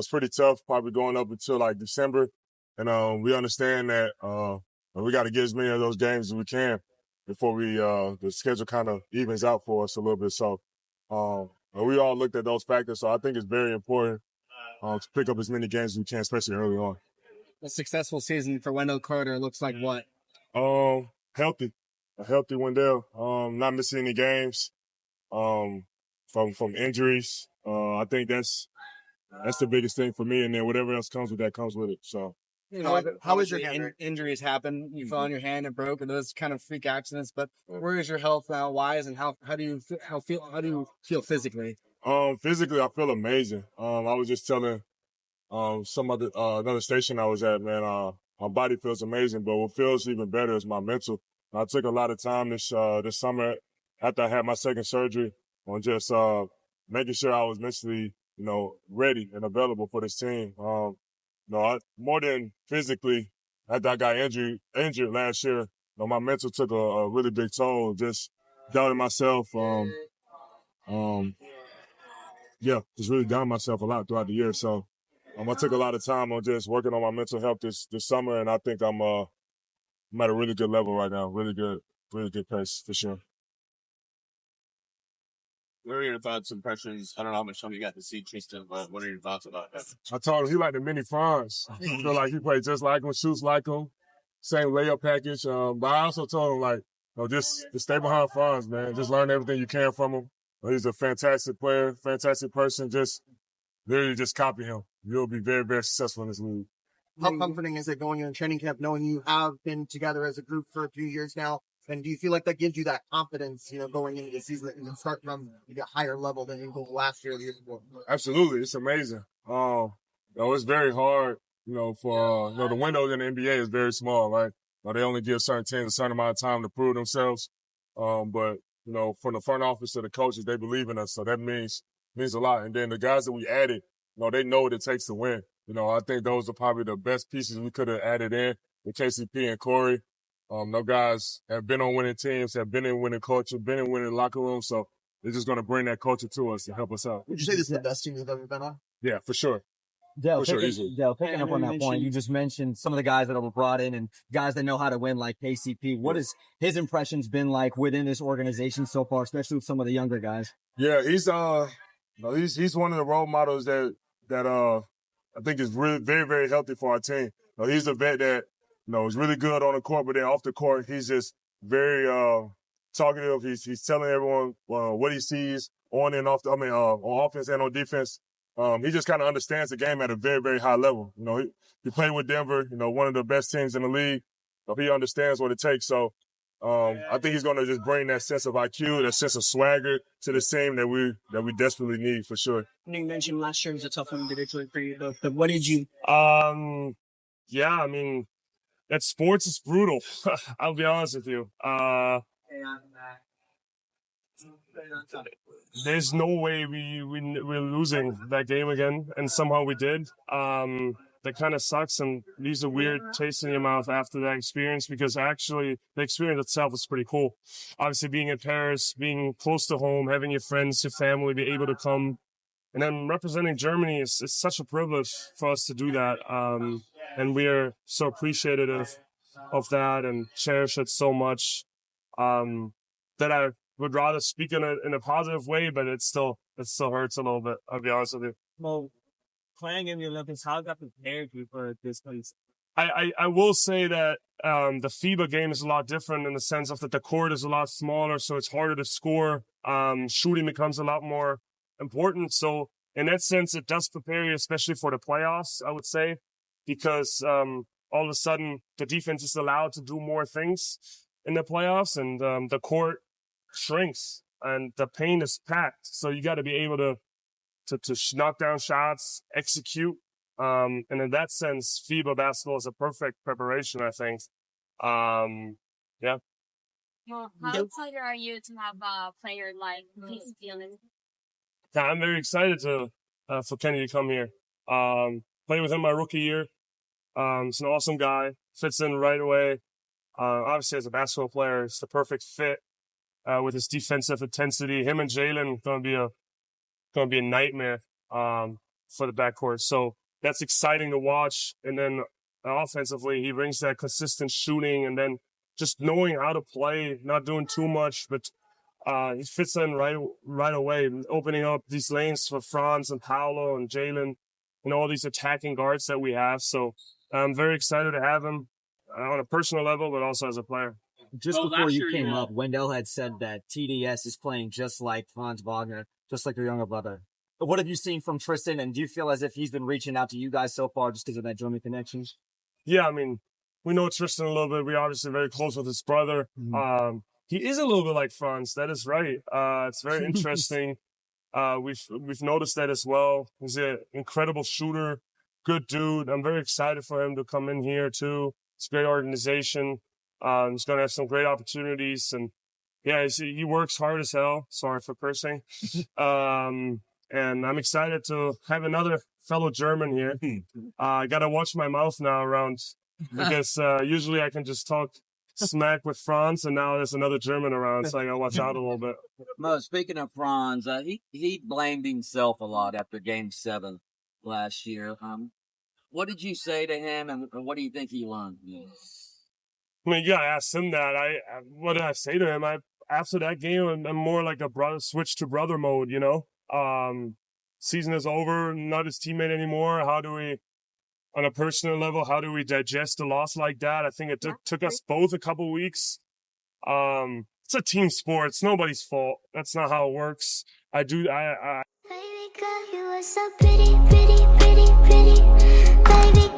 was pretty tough, probably going up until like December. And we understand that we got to get as many of those games as we can before the schedule kind of evens out for us a little bit. So we all looked at those factors. So I think it's very important to pick up as many games as we can, especially early on. A successful season for Wendell Carter looks like what? Healthy. A healthy Wendell. Not missing any games from injuries. I think that's the biggest thing for me. And then whatever else comes with that comes with it. So. How is your injuries happen? You fell on your hand and broke, and those kind of freak accidents. But where is your health now? Wise, and how do you feel physically? Physically, I feel amazing. I was just telling some other another station I was at, man. My body feels amazing, but what feels even better is my mental. I took a lot of time this summer after I had my second surgery on just making sure I was mentally, ready and available for this team. More than physically, after I got injured last year, my mental took a really big toll. Just doubting myself. Just really doubting myself a lot throughout the year. So I took a lot of time on just working on my mental health this summer, and I think I'm at a really good level right now. Really good pace for sure. What are your thoughts and impressions? I don't know how much time you got to see Tristan, but what are your thoughts about that? I told him he like the mini Fonz. I feel like he plays just like him, shoots like him, same layup package. But I also told him, just stay behind Fonz, man. Just learn everything you can from him. He's a fantastic player, fantastic person. Just literally just copy him. You'll be very, very successful in this league. How comforting is it going in training camp knowing you have been together as a group for a few years now? And do you feel like that gives you that confidence, going into the season that you can start from a higher level than you go last year or the year before? Absolutely. It's amazing. It's very hard, for, the window in the NBA is very small, right? They only give certain teams a certain amount of time to prove themselves. But from the front office to the coaches, they believe in us. So that means a lot. And then the guys that we added, they know what it takes to win. I think those are probably the best pieces we could have added in with KCP and Corey. No guys have been on winning teams, have been in winning culture, been in winning locker rooms. So they're just going to bring that culture to us and help us out. Would you say this is the best team you've ever been on? Yeah, for sure. Dale, picking up on that point, you just mentioned some of the guys that were brought in and guys that know how to win like KCP. What has his impressions been like within this organization so far, especially with some of the younger guys? Yeah, he's one of the role models that I think is really very, very healthy for our team. He's a vet that is really good on the court, but then off the court, he's just very talkative. He's telling everyone what he sees on and off. On offense and on defense. He just kind of understands the game at a very, very high level. He played with Denver, one of the best teams in the league. So he understands what it takes. So I think he's going to just bring that sense of IQ, that sense of swagger to the team that we desperately need for sure. You mentioned last year was a tough one individually for you, but what did you? That sports is brutal. I'll be honest with you. There's no way we're losing that game again, and somehow we did. That kind of sucks and leaves a weird taste in your mouth after that experience, because actually the experience itself was pretty cool. Obviously, being in Paris, being close to home, having your friends, your family be able to come, and then representing Germany is such a privilege for us to do that. And we are so appreciative of that and cherish it so much that I would rather speak in a positive way, but it still hurts a little bit. I'll be honest with you. Well, playing in the Olympics, how got prepared you for this place? I will say that the FIBA game is a lot different in the sense of that the court is a lot smaller, so it's harder to score. Shooting becomes a lot more important. So in that sense, it does prepare you, especially for the playoffs, I would say, because all of a sudden the defense is allowed to do more things in the playoffs, and the court shrinks and the paint is packed. So you got to be able to knock down shots, execute. And in that sense, FIBA basketball is a perfect preparation, I think. Yeah. Well, how excited are you to have a player like KCP? Yeah, I'm very excited for Kenny to come here. Played with him my rookie year. He's an awesome guy. Fits in right away. Obviously, as a basketball player, it's the perfect fit with his defensive intensity. Him and Jalen gonna be a nightmare. for the backcourt. So that's exciting to watch. And then offensively, he brings that consistent shooting and then just knowing how to play, not doing too much, but he fits in right away, opening up these lanes for Franz and Paolo and Jalen and all these attacking guards that we have. So I'm very excited to have him on a personal level, but also as a player. Just before you came up, Wendell had said that TDS is playing just like Moritz Wagner, just like your younger brother. What have you seen from Tristan, and do you feel as if he's been reaching out to you guys so far just because of that German connection? Yeah, I mean, we know Tristan a little bit. We're obviously very close with his brother. Mm-hmm. He is a little bit like Franz. That is right. It's very interesting. We've noticed that as well. He's an incredible shooter, good dude. I'm very excited for him to come in here too. It's a great organization. He's going to have some great opportunities, and yeah, he works hard as hell. Sorry for cursing. And I'm excited to have another fellow German here. I got to watch my mouth now around because usually I can just talk smack with Franz, and now there's another German around, so I got to watch out a little bit. Mo, speaking of Franz, he blamed himself a lot after Game 7 last year. What did you say to him, and what do you think he learned? I mean, you got to ask him that. What did I say to him? After that game, I'm more like a brother, switch to brother mode, you know? Season is over, not his teammate anymore. How do we, on a personal level, how do we digest a loss like that? I think it took us both a couple weeks. It's a team sport. It's nobody's fault. That's not how it works. Baby girl, you are so pretty, pretty, pretty, pretty. Baby